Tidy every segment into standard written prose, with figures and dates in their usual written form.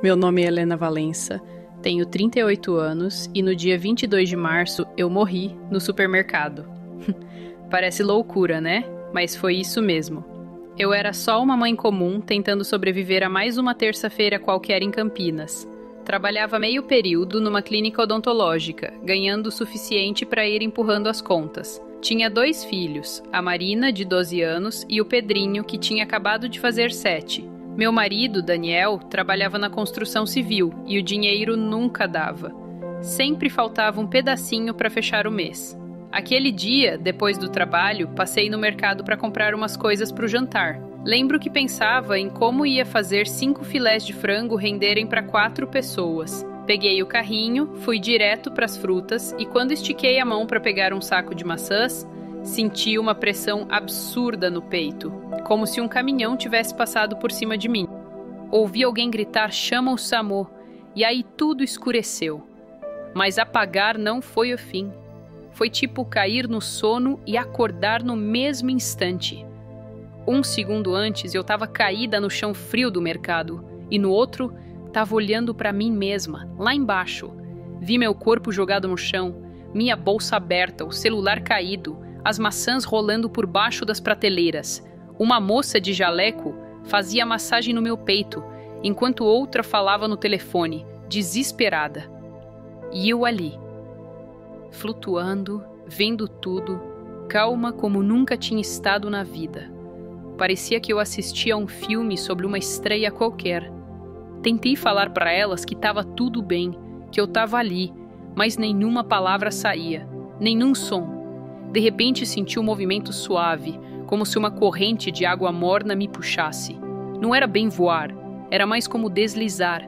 Meu nome é Helena Valença, tenho 38 anos e no dia 22 de março eu morri no supermercado. Parece loucura, né? Mas foi isso mesmo. Eu era só uma mãe comum tentando sobreviver a mais uma terça-feira qualquer em Campinas. Trabalhava meio período numa clínica odontológica, ganhando o suficiente para ir empurrando as contas. Tinha 2 filhos, a Marina, de 12 anos, e o Pedrinho, que tinha acabado de fazer 7. Meu marido, Daniel, trabalhava na construção civil e o dinheiro nunca dava. Sempre faltava um pedacinho para fechar o mês. Aquele dia, depois do trabalho, passei no mercado para comprar umas coisas para o jantar. Lembro que pensava em como ia fazer 5 filés de frango renderem para 4 pessoas. Peguei o carrinho, fui direto para as frutas e quando estiquei a mão para pegar um saco de maçãs, senti uma pressão absurda no peito, como se um caminhão tivesse passado por cima de mim. Ouvi alguém gritar: "Chama o SAMU!" E aí tudo escureceu. Mas apagar não foi o fim. Foi tipo cair no sono e acordar no mesmo instante. 1 segundo antes eu estava caída no chão frio do mercado e no outro estava olhando para mim mesma, lá embaixo. Vi meu corpo jogado no chão, minha bolsa aberta, o celular caído, as maçãs rolando por baixo das prateleiras. Uma moça de jaleco fazia massagem no meu peito, enquanto outra falava no telefone, desesperada. E eu ali, flutuando, vendo tudo, calma como nunca tinha estado na vida. Parecia que eu assistia a um filme sobre uma estreia qualquer. Tentei falar para elas que estava tudo bem, que eu estava ali, mas nenhuma palavra saía, nenhum som. De repente senti um movimento suave, como se uma corrente de água morna me puxasse. Não era bem voar, era mais como deslizar.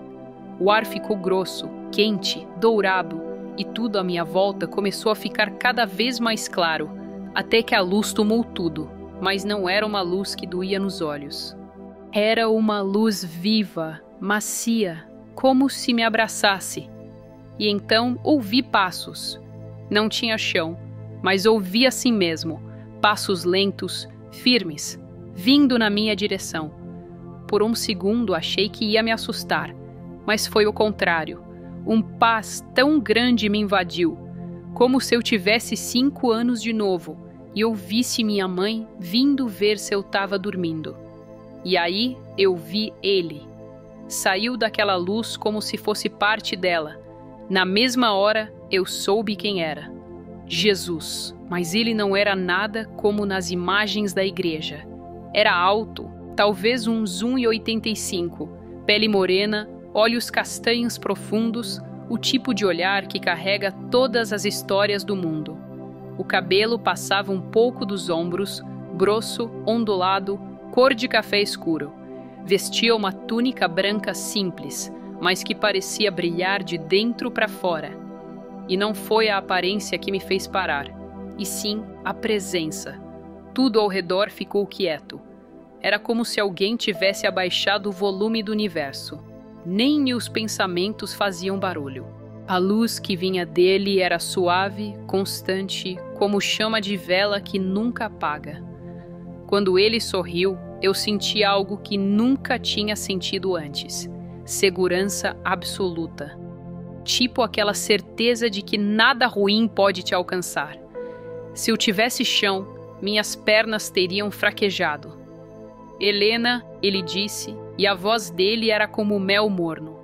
O ar ficou grosso, quente, dourado, e tudo à minha volta começou a ficar cada vez mais claro, até que a luz tomou tudo, mas não era uma luz que doía nos olhos. Era uma luz viva, macia, como se me abraçasse. E então ouvi passos. Não tinha chão, mas ouvi assim mesmo, passos lentos, firmes, vindo na minha direção. Por um segundo achei que ia me assustar, mas foi o contrário. Um paz tão grande me invadiu, como se eu tivesse 5 anos de novo e ouvisse minha mãe vindo ver se eu estava dormindo. E aí eu vi ele. Saiu daquela luz como se fosse parte dela. Na mesma hora eu soube quem era. Jesus, mas ele não era nada como nas imagens da igreja. Era alto, talvez uns 1,85, pele morena, olhos castanhos profundos, o tipo de olhar que carrega todas as histórias do mundo. O cabelo passava um pouco dos ombros, grosso, ondulado, cor de café escuro. Vestia uma túnica branca simples, mas que parecia brilhar de dentro para fora. E não foi a aparência que me fez parar, e sim a presença. Tudo ao redor ficou quieto. Era como se alguém tivesse abaixado o volume do universo. Nem meus pensamentos faziam barulho. A luz que vinha dele era suave, constante, como chama de vela que nunca apaga. Quando ele sorriu, eu senti algo que nunca tinha sentido antes. Segurança absoluta. Tipo aquela certeza de que nada ruim pode te alcançar. Se eu tivesse chão, minhas pernas teriam fraquejado. Helena, ele disse, e a voz dele era como mel morno.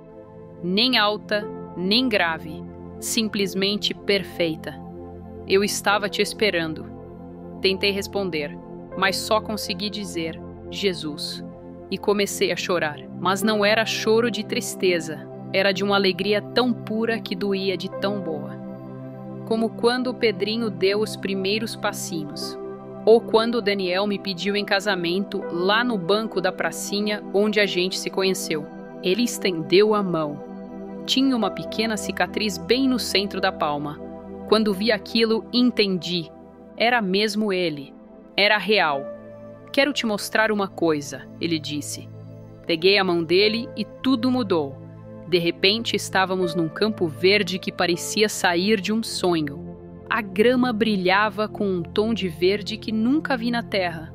Nem alta, nem grave, simplesmente perfeita. Eu estava te esperando. Tentei responder, mas só consegui dizer, Jesus. E comecei a chorar, mas não era choro de tristeza, era de uma alegria tão pura que doía de tão boa. Como quando o Pedrinho deu os primeiros passinhos. Ou quando o Daniel me pediu em casamento lá no banco da pracinha onde a gente se conheceu. Ele estendeu a mão. Tinha uma pequena cicatriz bem no centro da palma. Quando vi aquilo, entendi. Era mesmo ele. Era real. Quero te mostrar uma coisa, ele disse. Peguei a mão dele e tudo mudou. De repente estávamos num campo verde que parecia sair de um sonho. A grama brilhava com um tom de verde que nunca vi na terra.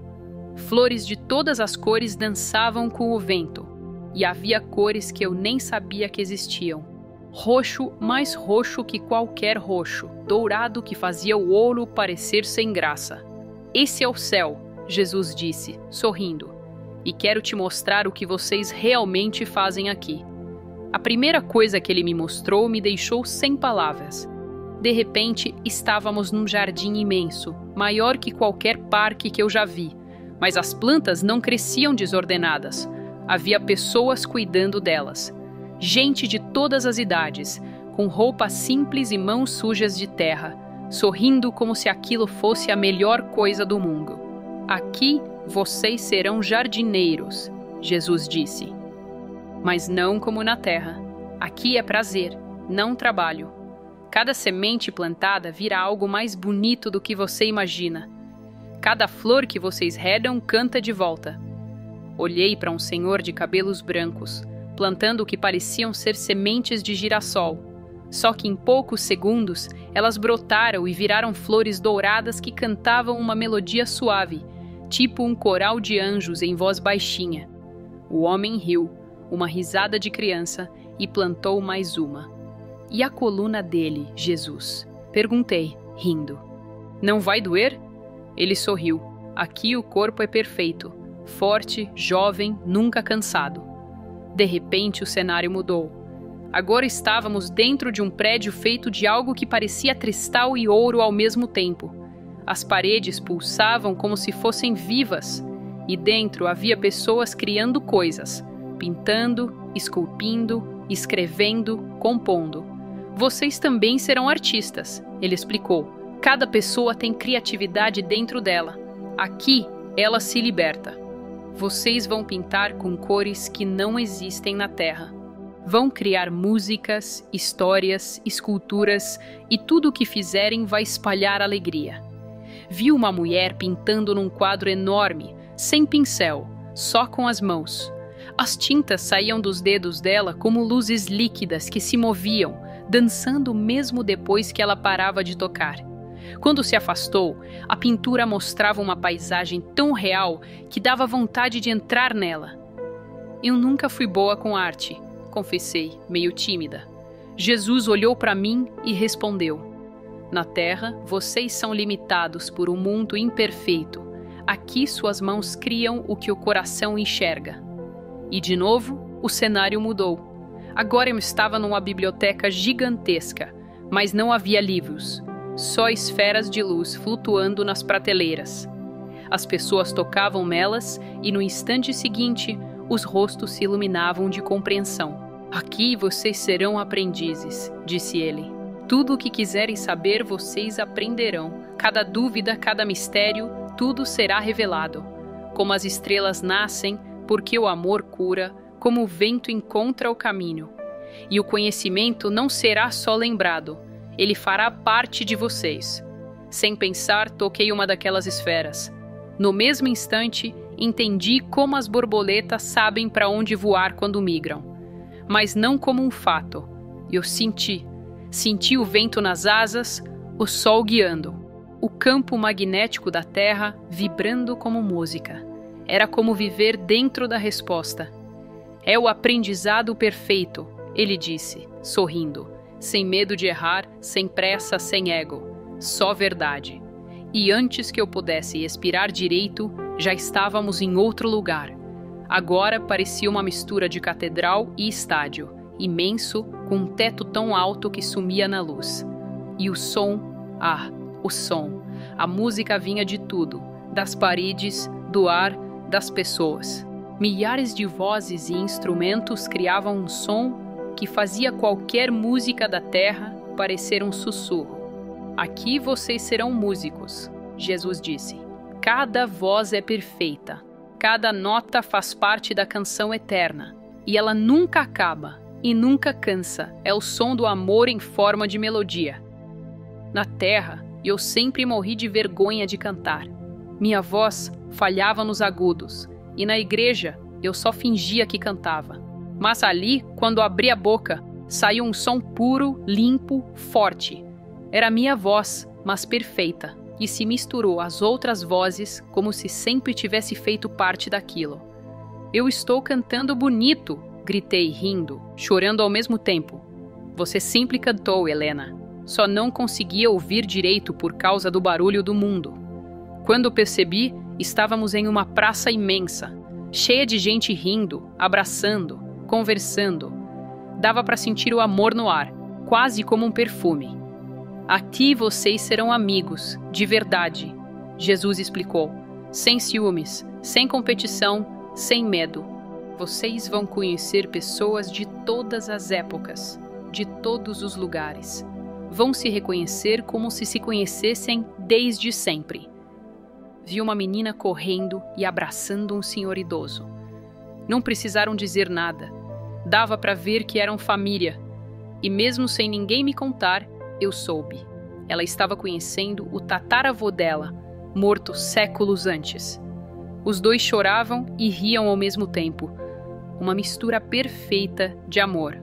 Flores de todas as cores dançavam com o vento. e havia cores que eu nem sabia que existiam. Roxo, mais roxo que qualquer roxo, dourado que fazia o ouro parecer sem graça. Esse é o céu, Jesus disse, sorrindo, e quero te mostrar o que vocês realmente fazem aqui. A primeira coisa que ele me mostrou me deixou sem palavras. De repente, estávamos num jardim imenso, maior que qualquer parque que eu já vi, mas as plantas não cresciam desordenadas. Havia pessoas cuidando delas. Gente de todas as idades, com roupas simples e mãos sujas de terra, sorrindo como se aquilo fosse a melhor coisa do mundo. Aqui vocês serão jardineiros, Jesus disse. Mas não como na terra. Aqui é prazer, não trabalho. Cada semente plantada vira algo mais bonito do que você imagina. Cada flor que vocês regam canta de volta. Olhei para um senhor de cabelos brancos, plantando o que pareciam ser sementes de girassol. Só que em poucos segundos, elas brotaram e viraram flores douradas que cantavam uma melodia suave, tipo um coral de anjos em voz baixinha. O homem riu, uma risada de criança, e plantou mais uma. E a coluna dele, Jesus? Perguntei, rindo. Não vai doer? Ele sorriu. Aqui o corpo é perfeito, forte, jovem, nunca cansado. De repente o cenário mudou. Agora estávamos dentro de um prédio feito de algo que parecia cristal e ouro ao mesmo tempo. As paredes pulsavam como se fossem vivas, e dentro havia pessoas criando coisas, pintando, esculpindo, escrevendo, compondo. Vocês também serão artistas, ele explicou. Cada pessoa tem criatividade dentro dela. Aqui, ela se liberta. Vocês vão pintar com cores que não existem na Terra. Vão criar músicas, histórias, esculturas e tudo o que fizerem vai espalhar alegria. Vi uma mulher pintando num quadro enorme, sem pincel, só com as mãos. As tintas saíam dos dedos dela como luzes líquidas que se moviam, dançando mesmo depois que ela parava de tocar. Quando se afastou, a pintura mostrava uma paisagem tão real que dava vontade de entrar nela. Eu nunca fui boa com arte, confessei, meio tímida. Jesus olhou para mim e respondeu: na Terra, vocês são limitados por um mundo imperfeito. Aqui suas mãos criam o que o coração enxerga. E de novo, o cenário mudou. Agora eu estava numa biblioteca gigantesca, mas não havia livros, só esferas de luz flutuando nas prateleiras. As pessoas tocavam nelas e no instante seguinte, os rostos se iluminavam de compreensão. Aqui vocês serão aprendizes, disse ele. Tudo o que quiserem saber, vocês aprenderão. Cada dúvida, cada mistério, tudo será revelado. Como as estrelas nascem, porque o amor cura, como o vento encontra o caminho. E o conhecimento não será só lembrado, ele fará parte de vocês. Sem pensar, toquei uma daquelas esferas. No mesmo instante, entendi como as borboletas sabem para onde voar quando migram. Mas não como um fato. Eu senti o vento nas asas, o sol guiando, o campo magnético da Terra vibrando como música. Era como viver dentro da resposta. É o aprendizado perfeito, ele disse, sorrindo, sem medo de errar, sem pressa, sem ego, só verdade. E antes que eu pudesse expirar direito, já estávamos em outro lugar. Agora parecia uma mistura de catedral e estádio, imenso, com um teto tão alto que sumia na luz. E o som, o som, a música vinha de tudo, das paredes, do ar, das pessoas. Milhares de vozes e instrumentos criavam um som que fazia qualquer música da terra parecer um sussurro. Aqui vocês serão músicos, Jesus disse. Cada voz é perfeita, cada nota faz parte da canção eterna, e ela nunca acaba e nunca cansa, é o som do amor em forma de melodia. Na terra, eu sempre morri de vergonha de cantar. Minha voz falhava nos agudos, e na igreja eu só fingia que cantava. Mas ali, quando abri a boca, saiu um som puro, limpo, forte. Era minha voz, mas perfeita, e se misturou às outras vozes como se sempre tivesse feito parte daquilo. Eu estou cantando bonito, gritei rindo, chorando ao mesmo tempo. Você sempre cantou, Helena. Só não conseguia ouvir direito por causa do barulho do mundo. Quando percebi, estávamos em uma praça imensa, cheia de gente rindo, abraçando, conversando. Dava para sentir o amor no ar, quase como um perfume. Aqui vocês serão amigos, de verdade, Jesus explicou. Sem ciúmes, sem competição, sem medo. Vocês vão conhecer pessoas de todas as épocas, de todos os lugares. Vão se reconhecer como se conhecessem desde sempre. Vi uma menina correndo e abraçando um senhor idoso. Não precisaram dizer nada. Dava para ver que eram família. E mesmo sem ninguém me contar, eu soube. Ela estava conhecendo o tataravô dela, morto séculos antes. Os dois choravam e riam ao mesmo tempo. Uma mistura perfeita de amor.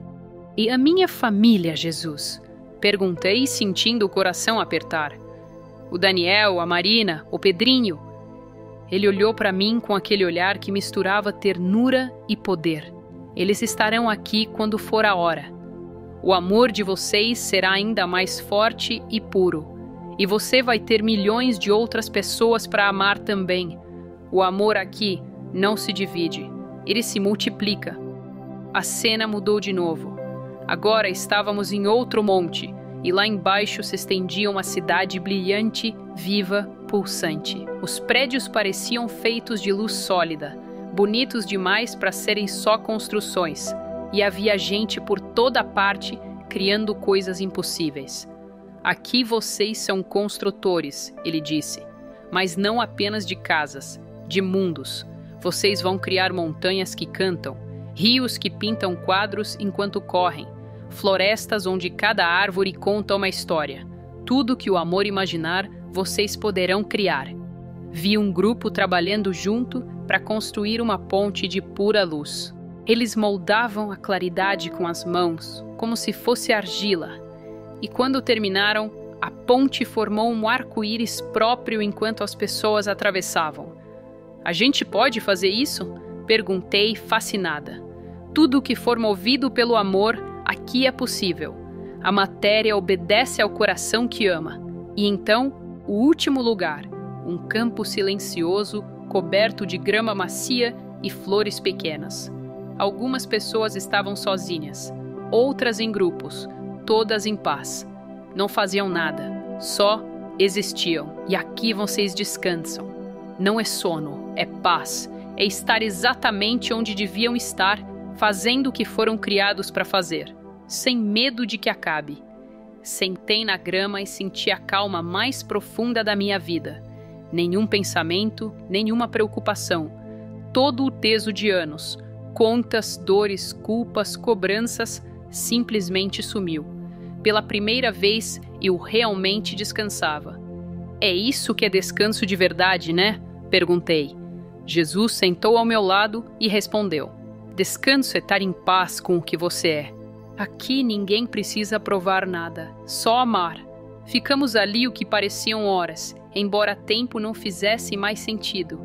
E a minha família, Jesus? Perguntei, sentindo o coração apertar. O Daniel, a Marina, o Pedrinho. Ele olhou para mim com aquele olhar que misturava ternura e poder. Eles estarão aqui quando for a hora. O amor de vocês será ainda mais forte e puro. E você vai ter milhões de outras pessoas para amar também. O amor aqui não se divide, ele se multiplica. A cena mudou de novo. Agora estávamos em outro monte, e lá embaixo se estendia uma cidade brilhante, viva, pulsante. Os prédios pareciam feitos de luz sólida, bonitos demais para serem só construções, e havia gente por toda parte criando coisas impossíveis. Aqui vocês são construtores, ele disse, mas não apenas de casas, de mundos. Vocês vão criar montanhas que cantam, rios que pintam quadros enquanto correm, florestas onde cada árvore conta uma história. Tudo que o amor imaginar, vocês poderão criar. Vi um grupo trabalhando junto para construir uma ponte de pura luz. Eles moldavam a claridade com as mãos, como se fosse argila. E quando terminaram, a ponte formou um arco-íris próprio enquanto as pessoas atravessavam. A gente pode fazer isso? Perguntei, fascinada. Tudo que for movido pelo amor, aqui é possível. A matéria obedece ao coração que ama. E então, o último lugar, um campo silencioso, coberto de grama macia e flores pequenas. Algumas pessoas estavam sozinhas, outras em grupos, todas em paz. Não faziam nada, só existiam. E aqui vocês descansam. Não é sono, é paz, é estar exatamente onde deviam estar, fazendo o que foram criados para fazer, sem medo de que acabe. Sentei na grama e senti a calma mais profunda da minha vida. Nenhum pensamento, nenhuma preocupação. Todo o peso de anos, contas, dores, culpas, cobranças, simplesmente sumiu. Pela primeira vez, eu realmente descansava. É isso que é descanso de verdade, né? Perguntei. Jesus sentou ao meu lado e respondeu. Descanso é estar em paz com o que você é. Aqui ninguém precisa provar nada, só amar. Ficamos ali o que pareciam horas, embora tempo não fizesse mais sentido.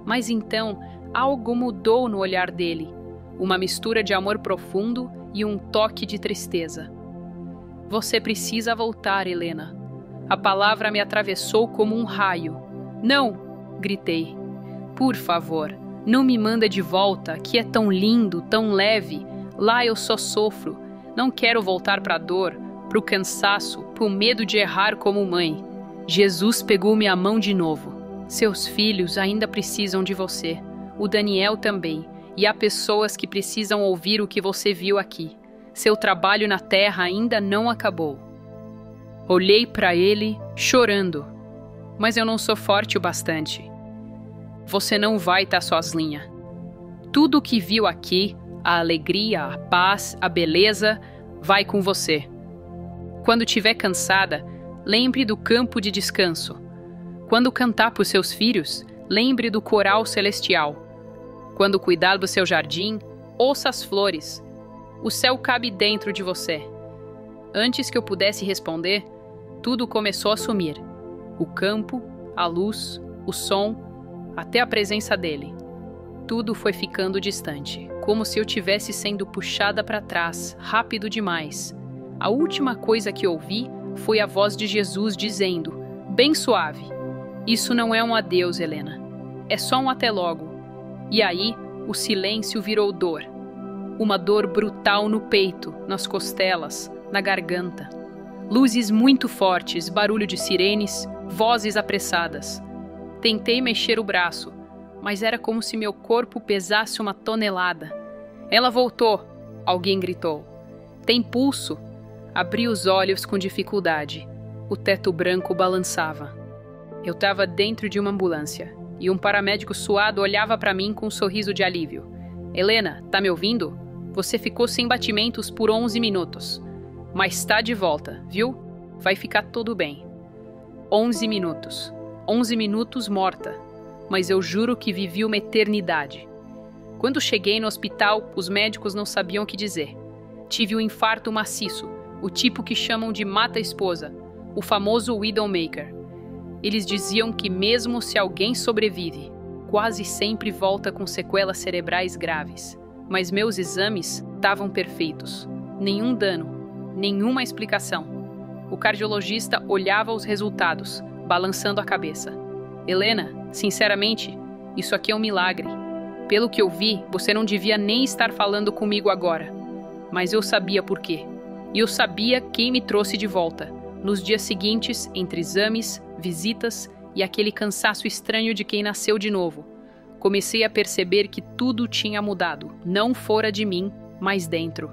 Mas então, algo mudou no olhar dele. Uma mistura de amor profundo e um toque de tristeza. Você precisa voltar, Helena. A palavra me atravessou como um raio. Não! Gritei. Por favor, não me manda de volta, que é tão lindo, tão leve. Lá eu só sofro. Não quero voltar para a dor, para o cansaço, para o medo de errar como mãe. Jesus pegou minha mão de novo. Seus filhos ainda precisam de você. O Daniel também. E há pessoas que precisam ouvir o que você viu aqui. Seu trabalho na terra ainda não acabou. Olhei para ele, chorando. Mas eu não sou forte o bastante. Você não vai estar sozinha. Tudo o que viu aqui, a alegria, a paz, a beleza, vai com você. Quando estiver cansada, lembre do campo de descanso. Quando cantar por seus filhos, lembre do coral celestial. Quando cuidar do seu jardim, ouça as flores. O céu cabe dentro de você. Antes que eu pudesse responder, tudo começou a sumir. O campo, a luz, o som, até a presença dele. tudo foi ficando distante, como se eu tivesse sendo puxada para trás, rápido demais. A última coisa que ouvi foi a voz de Jesus dizendo, bem suave, isso não é um adeus, Helena. É só um até logo. E aí, o silêncio virou dor. Uma dor brutal no peito, nas costelas, na garganta. Luzes muito fortes, barulho de sirenes, vozes apressadas. Tentei mexer o braço, mas era como se meu corpo pesasse uma tonelada. Ela voltou, alguém gritou. Tem pulso? Abri os olhos com dificuldade. O teto branco balançava. Eu estava dentro de uma ambulância, e um paramédico suado olhava para mim com um sorriso de alívio. Helena, tá me ouvindo? Você ficou sem batimentos por 11 minutos. Mas tá de volta, viu? Vai ficar tudo bem. 11 minutos. 11 minutos morta. Mas eu juro que vivi uma eternidade. Quando cheguei no hospital, os médicos não sabiam o que dizer. Tive um infarto maciço, o tipo que chamam de mata-esposa, o famoso Widowmaker. Eles diziam que mesmo se alguém sobrevive, quase sempre volta com sequelas cerebrais graves. Mas meus exames estavam perfeitos. Nenhum dano, nenhuma explicação. O cardiologista olhava os resultados, balançando a cabeça. Helena, sinceramente, isso aqui é um milagre. Pelo que eu vi, você não devia nem estar falando comigo agora. Mas eu sabia por quê. E eu sabia quem me trouxe de volta. Nos dias seguintes, entre exames, visitas e aquele cansaço estranho de quem nasceu de novo, comecei a perceber que tudo tinha mudado. Não fora de mim, mas dentro.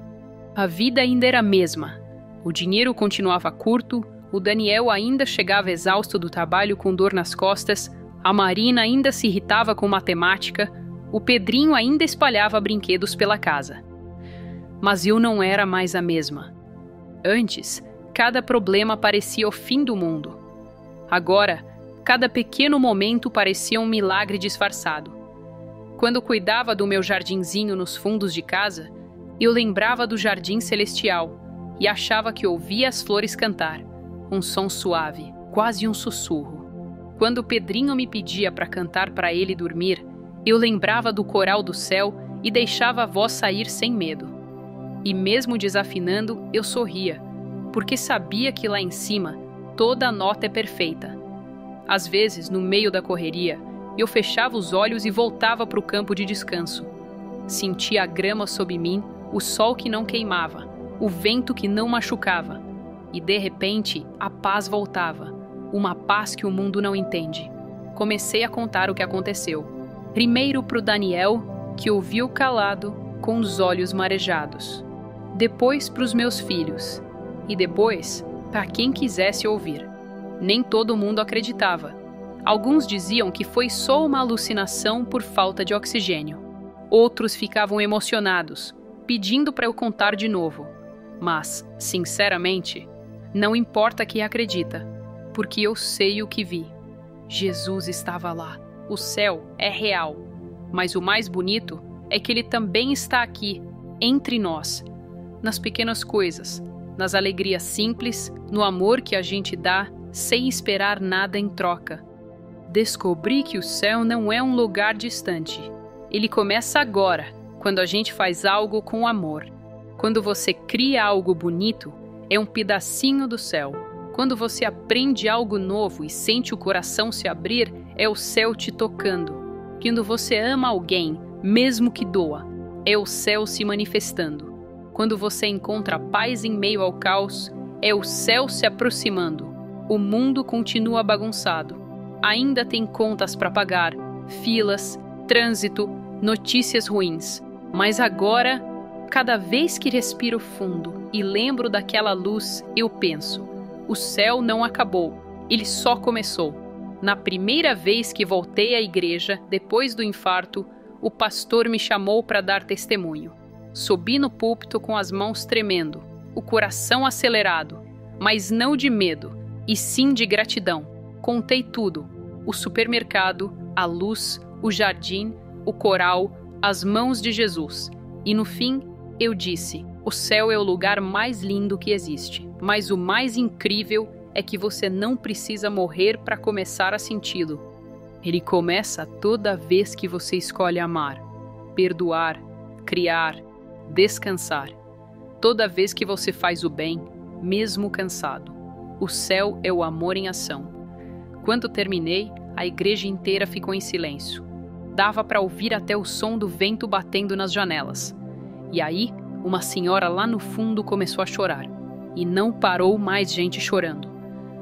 A vida ainda era a mesma. O dinheiro continuava curto, o Daniel ainda chegava exausto do trabalho com dor nas costas, a Marina ainda se irritava com matemática, o Pedrinho ainda espalhava brinquedos pela casa. Mas eu não era mais a mesma. Antes, cada problema parecia o fim do mundo. Agora, cada pequeno momento parecia um milagre disfarçado. Quando cuidava do meu jardinzinho nos fundos de casa, eu lembrava do jardim celestial e achava que ouvia as flores cantar, um som suave, quase um sussurro. Quando o Pedrinho me pedia para cantar para ele dormir, eu lembrava do coral do céu e deixava a voz sair sem medo. E mesmo desafinando, eu sorria, porque sabia que lá em cima toda a nota é perfeita. Às vezes, no meio da correria, eu fechava os olhos e voltava para o campo de descanso. Sentia a grama sob mim, o sol que não queimava, o vento que não machucava. E de repente, a paz voltava, uma paz que o mundo não entende. Comecei a contar o que aconteceu. Primeiro para o Daniel, que ouviu calado, com os olhos marejados. Depois para os meus filhos. E depois para quem quisesse ouvir. Nem todo mundo acreditava. Alguns diziam que foi só uma alucinação por falta de oxigênio. Outros ficavam emocionados, pedindo para eu contar de novo. Mas, sinceramente, não importa quem acredita, porque eu sei o que vi. Jesus estava lá. O céu é real. Mas o mais bonito é que ele também está aqui, entre nós. Nas pequenas coisas, nas alegrias simples, no amor que a gente dá, sem esperar nada em troca. Descobri que o céu não é um lugar distante. Ele começa agora, quando a gente faz algo com amor. Quando você cria algo bonito, é um pedacinho do céu. Quando você aprende algo novo e sente o coração se abrir, é o céu te tocando. Quando você ama alguém, mesmo que doa, é o céu se manifestando. Quando você encontra paz em meio ao caos, é o céu se aproximando. O mundo continua bagunçado. Ainda tem contas para pagar, filas, trânsito, notícias ruins. Mas agora, cada vez que respiro fundo e lembro daquela luz, eu penso: o céu não acabou, ele só começou. Na primeira vez que voltei à igreja, depois do infarto, o pastor me chamou para dar testemunho. Subi no púlpito com as mãos tremendo, o coração acelerado, mas não de medo, e sim de gratidão. Contei tudo: o supermercado, a luz, o jardim, o coral, as mãos de Jesus. E no fim, eu disse: o céu é o lugar mais lindo que existe, mas o mais incrível é que você não precisa morrer para começar a senti-lo. Ele começa toda vez que você escolhe amar. perdoar, criar, descansar. Toda vez que você faz o bem, mesmo cansado. O céu é o amor em ação. Quando terminei, a igreja inteira ficou em silêncio. Dava para ouvir até o som do vento batendo nas janelas. E aí, uma senhora lá no fundo começou a chorar. E não parou mais gente chorando.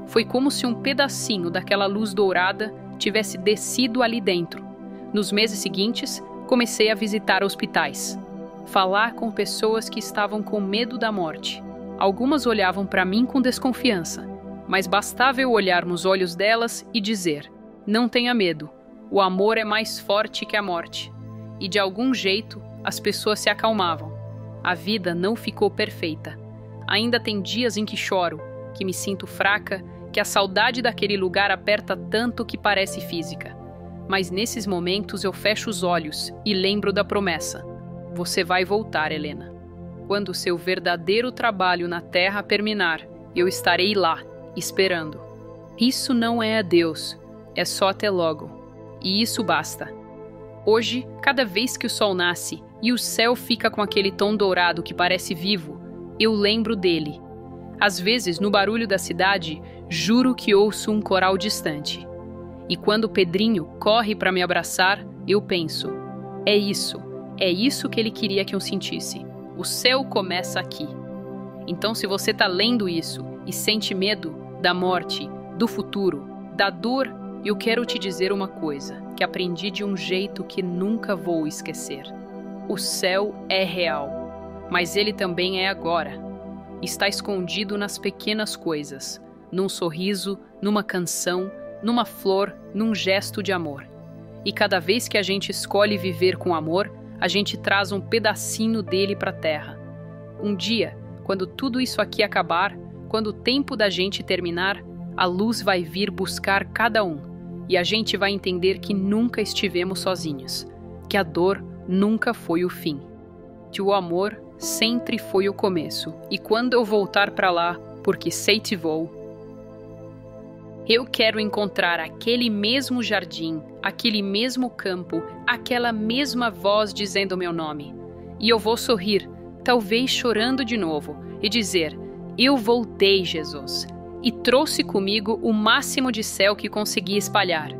Foi como se um pedacinho daquela luz dourada tivesse descido ali dentro. Nos meses seguintes, comecei a visitar hospitais. Falar com pessoas que estavam com medo da morte. Algumas olhavam para mim com desconfiança, mas bastava eu olhar nos olhos delas e dizer: não tenha medo, o amor é mais forte que a morte. E de algum jeito, as pessoas se acalmavam. A vida não ficou perfeita. Ainda tem dias em que choro, que me sinto fraca, que a saudade daquele lugar aperta tanto que parece física. Mas nesses momentos eu fecho os olhos e lembro da promessa. Você vai voltar, Helena. Quando o seu verdadeiro trabalho na terra terminar, eu estarei lá, esperando. Isso não é adeus, é só até logo. E isso basta. Hoje, cada vez que o sol nasce e o céu fica com aquele tom dourado que parece vivo, eu lembro dele. Às vezes, no barulho da cidade, juro que ouço um coral distante. E quando Pedrinho corre para me abraçar, eu penso: é isso que ele queria que eu sentisse. O céu começa aqui. Então, se você está lendo isso e sente medo da morte, do futuro, da dor, eu quero te dizer uma coisa que aprendi de um jeito que nunca vou esquecer. O céu é real, mas ele também é agora. Está escondido nas pequenas coisas, num sorriso, numa canção, numa flor, num gesto de amor. E cada vez que a gente escolhe viver com amor, a gente traz um pedacinho dele para a terra. Um dia, quando tudo isso aqui acabar, quando o tempo da gente terminar, a luz vai vir buscar cada um. E a gente vai entender que nunca estivemos sozinhos, que a dor nunca foi o fim, que o amor sempre foi o começo. E quando eu voltar para lá, porque sei que vou, eu quero encontrar aquele mesmo jardim, aquele mesmo campo, aquela mesma voz dizendo meu nome. E eu vou sorrir, talvez chorando de novo, e dizer: eu voltei, Jesus, e trouxe comigo o máximo de céu que consegui espalhar.